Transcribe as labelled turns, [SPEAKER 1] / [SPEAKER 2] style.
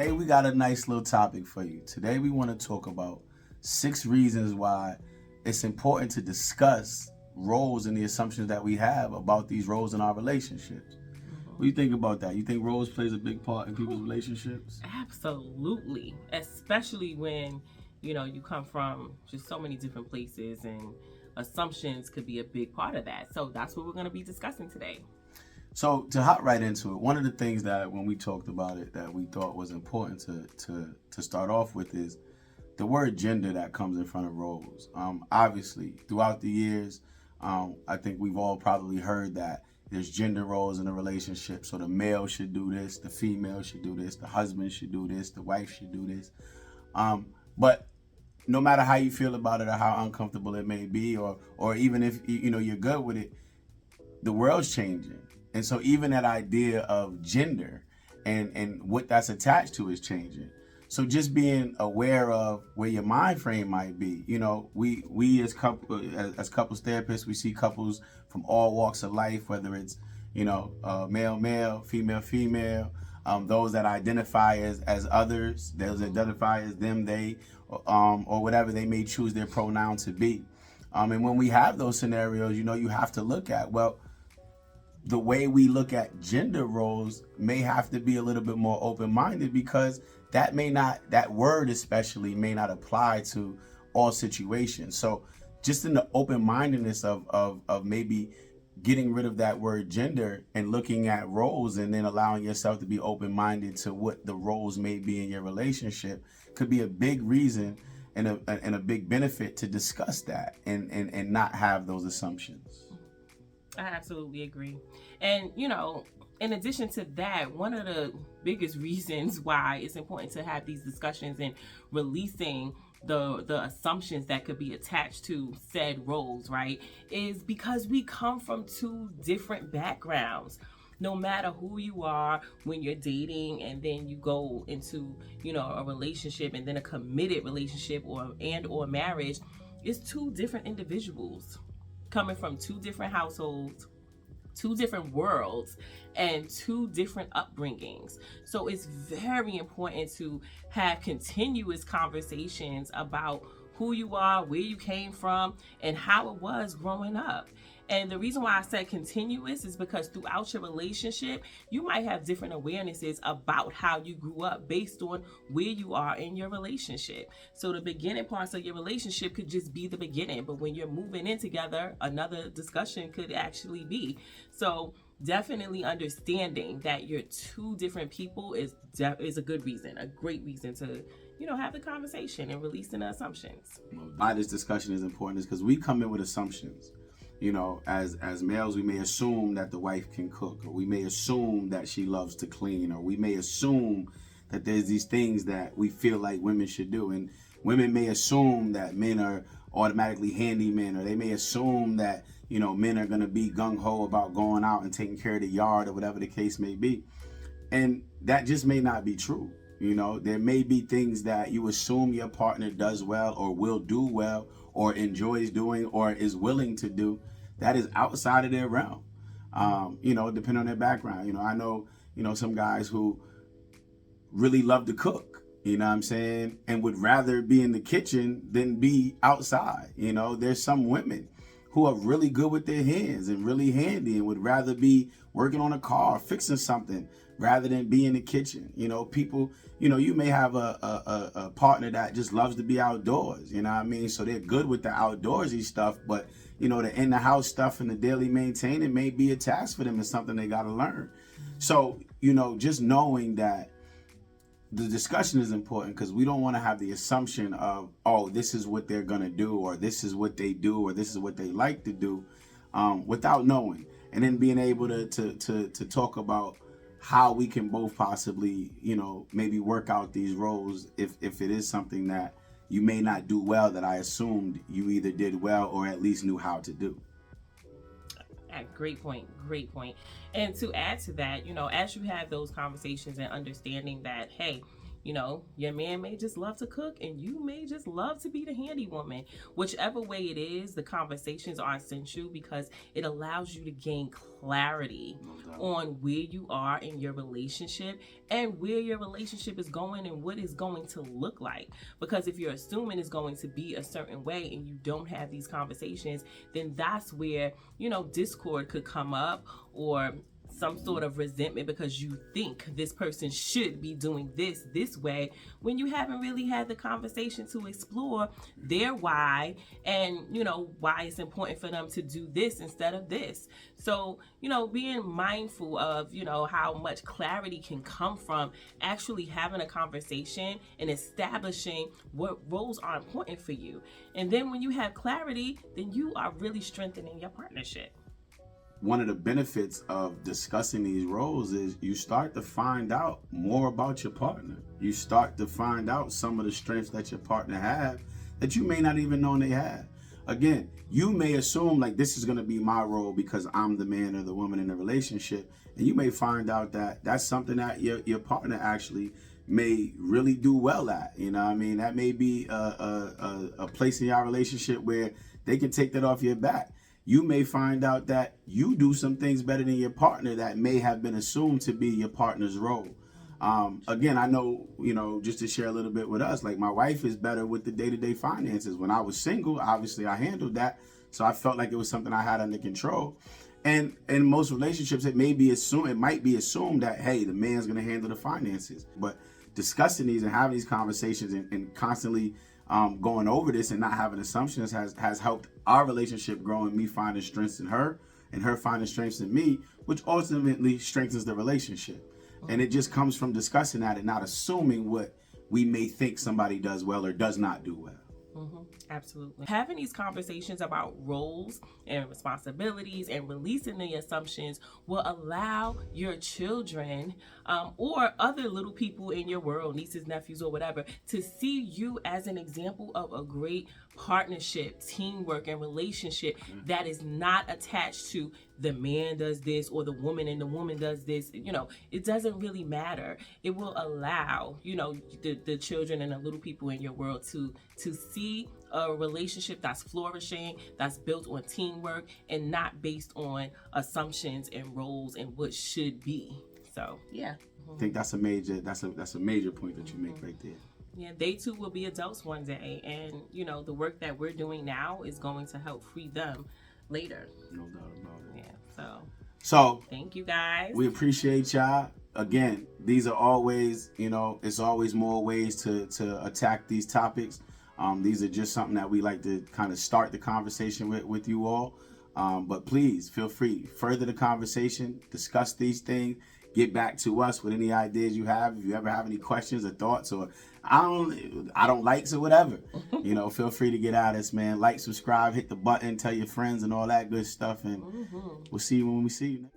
[SPEAKER 1] Today we got a nice little topic for you. Today we want to talk about 6 reasons why it's important to discuss roles and the assumptions that we have about these roles in our relationships. What do you think about that? You think roles plays a big part in people's relationships?
[SPEAKER 2] Absolutely, especially when you come from just so many different places, and assumptions could be a big part of that. So that's what we're going to be discussing today.
[SPEAKER 1] So to hop right into it, one of the things that when we talked about it that we thought was important to start off with is the word gender that comes in front of roles. Obviously, throughout the years, I think we've all probably heard that there's gender roles in a relationship. So the male should do this, the female should do this, the husband should do this, the wife should do this. But no matter how you feel about it or how uncomfortable it may be, or even if you're good with it, the world's changing. And so even that idea of gender and what that's attached to is changing. So just being aware of where your mind frame might be. We as couples therapists, we see couples from all walks of life, whether it's male, female, those that identify as others, those that identify as them, they, or whatever they may choose their pronoun to be. And when we have those scenarios, you have to look at, well, the way we look at gender roles may have to be a little bit more open-minded, because that word especially may not apply to all situations. So just in the open-mindedness of maybe getting rid of that word gender and looking at roles, and then allowing yourself to be open-minded to what the roles may be in your relationship, could be a big reason and a big benefit to discuss that and not have those assumptions.
[SPEAKER 2] I absolutely agree. And, in addition to that, one of the biggest reasons why it's important to have these discussions and releasing the assumptions that could be attached to said roles, right, is because we come from 2 different backgrounds. No matter who you are when you're dating, and then you go into, a relationship, and then a committed relationship or marriage, it's 2 different individuals coming from 2 different households, 2 different worlds, and 2 different upbringings. So it's very important to have continuous conversations about who you are, where you came from, and how it was growing up. And the reason why I said continuous is because throughout your relationship, you might have different awarenesses about how you grew up based on where you are in your relationship. So the beginning parts of your relationship could just be the beginning, but when you're moving in together, another discussion could actually be. So definitely understanding that you're 2 different people is a good reason, a great reason to have the conversation and releasing the assumptions.
[SPEAKER 1] Why this discussion is important is because we come in with assumptions. As males, we may assume that the wife can cook, or we may assume that she loves to clean, or we may assume that there's these things that we feel like women should do. And women may assume that men are automatically handymen, or they may assume that, men are going to be gung-ho about going out and taking care of the yard, or whatever the case may be. And that just may not be true. There may be things that you assume your partner does well, or will do well, or enjoys doing, or is willing to do, that is outside of their realm, depending on their background. I know, some guys who really love to cook, what I'm saying, and would rather be in the kitchen than be outside. There's some women who are really good with their hands and really handy, and would rather be working on a car, fixing something, rather than be in the kitchen. People, you may have a partner that just loves to be outdoors, so they're good with the outdoorsy stuff, but the in the house stuff and the daily maintaining may be a task for them. It's something they got to learn. So just knowing that the discussion is important, because we don't want to have the assumption of, oh, this is what they're gonna do, or this is what they do, or this is what they like to do, without knowing, and then being able to talk about how we can both possibly, maybe work out these roles if it is something that you may not do well, that I assumed you either did well or at least knew how to do.
[SPEAKER 2] Great point. Great point. And to add to that, as you have those conversations and understanding that, hey, You know, your man may just love to cook and you may just love to be the handy woman. Whichever way it is, the conversations are essential because it allows you to gain clarity on where you are in your relationship and where your relationship is going and what it's going to look like. Because if you're assuming it's going to be a certain way and you don't have these conversations, then that's where, you know, discord could come up, or some sort of resentment because you think this person should be doing this way when you haven't really had the conversation to explore their why and, you know, why it's important for them to do this instead of this. So, you know, being mindful of, you know, how much clarity can come from actually having a conversation and establishing what roles are important for you. And then when you have clarity, then you are really strengthening your partnership.
[SPEAKER 1] One of the benefits of discussing these roles is you start to find out more about your partner. You start to find out some of the strengths that your partner have that you may not even know they have. Again, you may assume like this is going to be my role because I'm the man or the woman in the relationship, and you may find out that that's something that your partner actually may really do well at. You know what I mean? That may be a place in your relationship where they can take that off your back. You may find out that you do some things better than your partner that may have been assumed to be your partner's role. Again, I know, you know, just to share a little bit with us, like my wife is better with the day-to-day finances. When I was single, obviously I handled that. So I felt like it was something I had under control. And in most relationships, it might be assumed that, hey, the man's going to handle the finances. But discussing these and having these conversations and constantly going over this and not having assumptions has helped our relationship grow, and me finding strengths in her and her finding strengths in me, which ultimately strengthens the relationship. And it just comes from discussing that and not assuming what we may think somebody does well or does not do well.
[SPEAKER 2] Absolutely. Having these conversations about roles and responsibilities and releasing the assumptions will allow your children or other little people in your world, nieces, nephews, or whatever, to see you as an example of a great partnership, teamwork, and relationship that is not attached to the man does this or the woman and the woman does this. You know, it doesn't really matter. It will allow, you know, the children and the little people in your world to see a relationship that's flourishing, that's built on teamwork and not based on assumptions and roles and what should be. So yeah,
[SPEAKER 1] I think that's a major point that you make right there.
[SPEAKER 2] Yeah, they too will be adults one day, and you know the work that we're doing now is going to help free them later.
[SPEAKER 1] No doubt about it.
[SPEAKER 2] Yeah,
[SPEAKER 1] so
[SPEAKER 2] thank you guys.
[SPEAKER 1] We appreciate y'all. Again, these are always, you know, it's always more ways to attack these topics. These are just something that we like to kind of start the conversation with you all. But please feel free, further the conversation, discuss these things, get back to us with any ideas you have. If you ever have any questions or thoughts, or I don't likes or whatever, you know, feel free to get at us, man. Like, subscribe, hit the button, tell your friends and all that good stuff. And we'll see you when we see you.